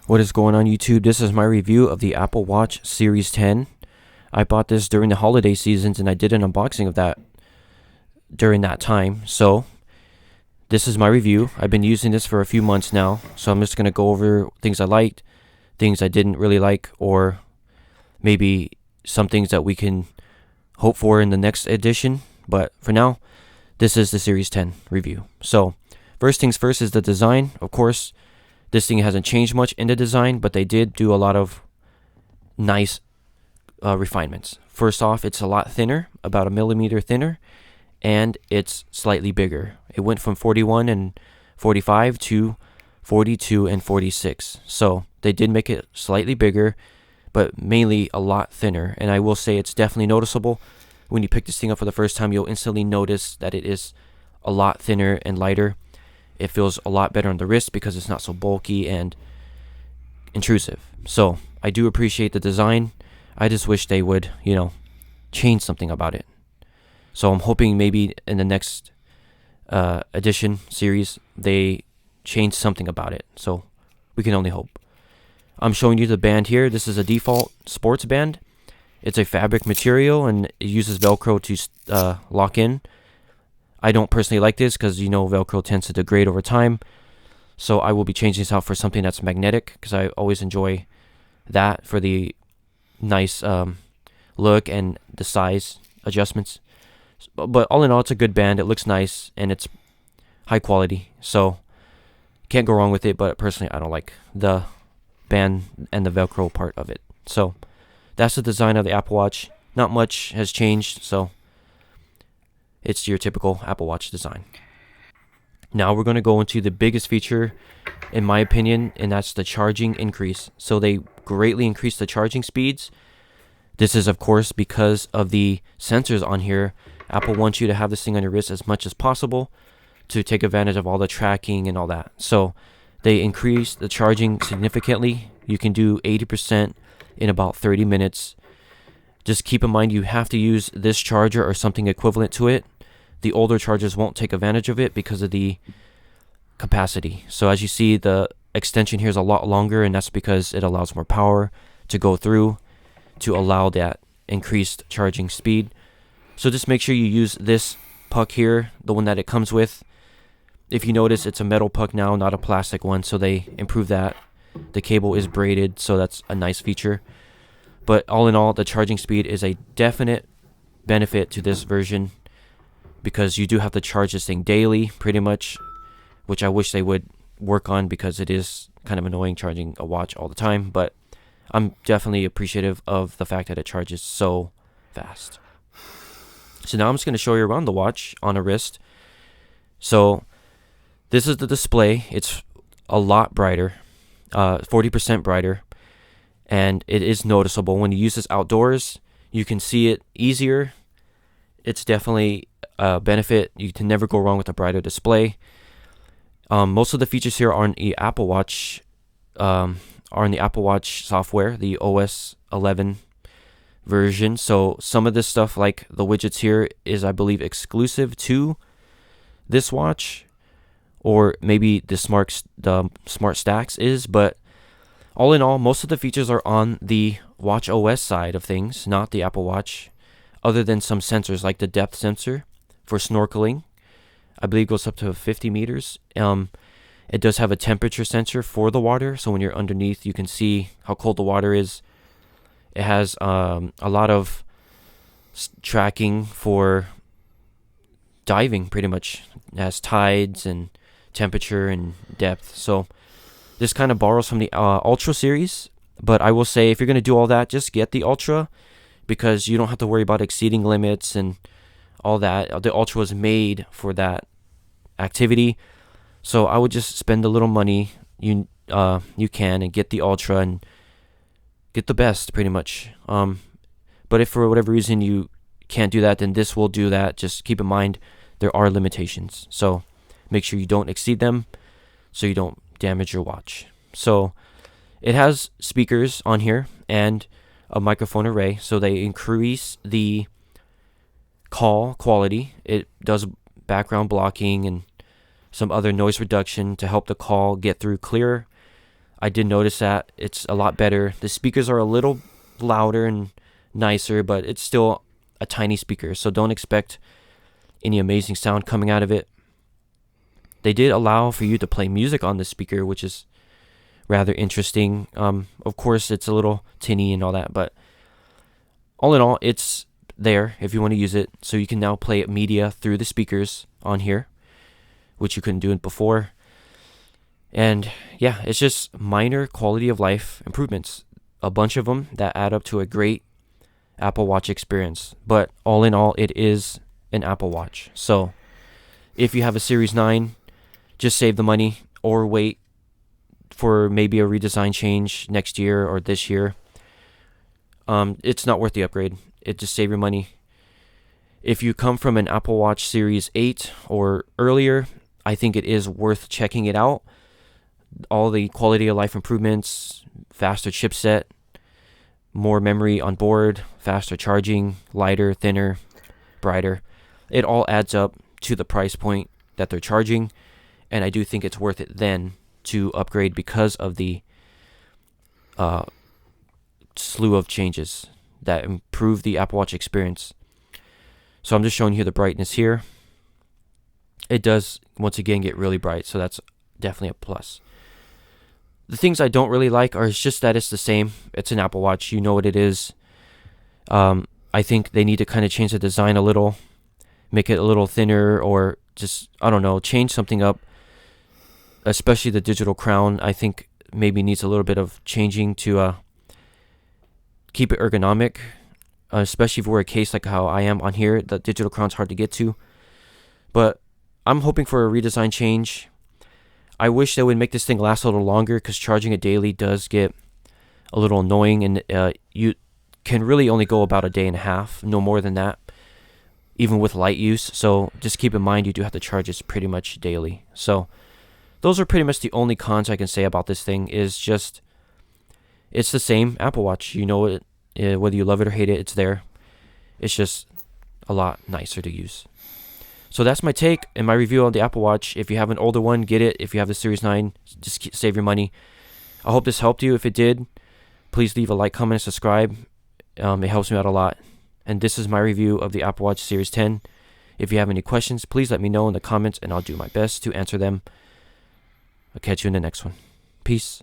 What is going on, YouTube? This is my review of the Apple Watch Series 10. I bought this during the holiday seasons and I did an unboxing of that during that time. So this is my review. I've been using this for a few months now, so I'm just going to go over things I liked, things I didn't really like, or maybe some things that we can hope for in the next edition. But for now, this is the Series 10 review. So first things first is the design. Of course, this thing hasn't changed much in the design, but they did do a lot of nice refinements. First off, it's a lot thinner, about a millimeter thinner, and it's slightly bigger. It went from 41 and 45 to 42 and 46. So they did make it slightly bigger, but mainly a lot thinner. And I will say it's definitely noticeable. When you pick this thing up for the first time, you'll instantly notice that it is a lot thinner and lighter. It feels a lot better on the wrist because it's not so bulky and intrusive. So I do appreciate the design. I just wish they would, change something about it. So I'm hoping maybe in the next edition series, they change something about it. So we can only hope. I'm showing you the band here. This is a default sports band. It's a fabric material and it uses Velcro to lock in. I don't personally like this because Velcro tends to degrade over time. So I will be changing this out for something that's magnetic because I always enjoy that for the nice look and the size adjustments. But all in all, it's a good band. It looks nice and it's high quality. So can't go wrong with it. But personally, I don't like the band and the Velcro part of it. So that's the design of the Apple Watch. Not much has changed. So it's your typical Apple Watch design. Now we're going to go into the biggest feature, in my opinion, and that's the charging increase. So they greatly increased the charging speeds. This is, of course, because of the sensors on here. Apple wants you to have this thing on your wrist as much as possible to take advantage of all the tracking and all that. So they increased the charging significantly. You can do 80% in about 30 minutes. Just keep in mind you have to use this charger or something equivalent to it. The older chargers won't take advantage of it because of the capacity. So as you see, the extension here is a lot longer, and that's because it allows more power to go through to allow that increased charging speed. So just make sure you use this puck here, the one that it comes with. If you notice, it's a metal puck now, not a plastic one, so they improved that. The cable is braided, so that's a nice feature. But all in all, the charging speed is a definite benefit to this version because you do have to charge this thing daily, pretty much, which I wish they would work on because it is kind of annoying charging a watch all the time. But I'm definitely appreciative of the fact that it charges so fast. So now I'm just going to show you around the watch on a wrist. So this is the display. It's a lot brighter, 40% brighter. And it is noticeable when you use this outdoors. You can see it easier. It's definitely a benefit. You can never go wrong with a brighter display. Most of the features here are on the Apple Watch, software, the OS 11 version. So some of this stuff, like the widgets here, is I believe exclusive to this watch, or maybe the Smart Stacks is, but all in all, most of the features are on the Watch OS side of things, not the Apple Watch, other than some sensors like the depth sensor for snorkeling. I believe it goes up to 50 meters. It does have a temperature sensor for the water, so when you're underneath, you can see how cold the water is. It has a lot of tracking for diving, pretty much. It has tides and temperature and depth, so this kind of borrows from the Ultra series, but I will say if you're going to do all that, just get the Ultra because you don't have to worry about exceeding limits and all that. The Ultra was made for that activity, so I would just spend a little money you can and get the Ultra and get the best, pretty much. But if for whatever reason you can't do that, then this will do that. Just keep in mind there are limitations, so make sure you don't exceed them so you don't damage your watch. So it has speakers on here and a microphone array, so they increase the call quality. It does background blocking and some other noise reduction to help the call get through clearer. I did notice that it's a lot better. The speakers are a little louder and nicer, but it's still a tiny speaker, so don't expect any amazing sound coming out of it. They did allow for you to play music on the speaker, which is rather interesting. Of course, it's a little tinny and all that, but all in all, it's there if you want to use it. So you can now play media through the speakers on here, which you couldn't do it before. And yeah, it's just minor quality of life improvements, a bunch of them that add up to a great Apple Watch experience. But all in all, it is an Apple Watch. So if you have a Series 9, just save the money or wait for maybe a redesign change next year or this year. It's not worth the upgrade. It just save your money. If you come from an Apple Watch Series 8 or earlier, I think it is worth checking it out. All the quality of life improvements, faster chipset, more memory on board, faster charging, lighter, thinner, brighter. It all adds up to the price point that they're charging, and I do think it's worth it then to upgrade because of the slew of changes that improve the Apple Watch experience. So I'm just showing you the brightness here. It does, once again, get really bright, so that's definitely a plus. The things I don't really like are just that it's the same. It's an Apple Watch. You know what it is. I think they need to kind of change the design a little, make it a little thinner, or just, I don't know, change something up. Especially the digital crown, I think maybe needs a little bit of changing to keep it ergonomic. Especially if we're a case like how I am on here, the digital crown's hard to get to. But I'm hoping for a redesign change. I wish they would make this thing last a little longer, because charging it daily does get a little annoying, and you can really only go about a day and a half, no more than that, even with light use. So just keep in mind you do have to charge it pretty much daily. So those are pretty much the only cons I can say about this thing. Is just it's the same Apple Watch. You know it, whether you love it or hate it, it's there. It's just a lot nicer to use. So that's my take and my review on the Apple Watch. If you have an older one, get it. If you have the Series 9, just save your money. I hope this helped you. If it did, please leave a like, comment, and subscribe. It helps me out a lot. And this is my review of the Apple Watch Series 10. If you have any questions, please let me know in the comments, and I'll do my best to answer them. I'll catch you in the next one. Peace.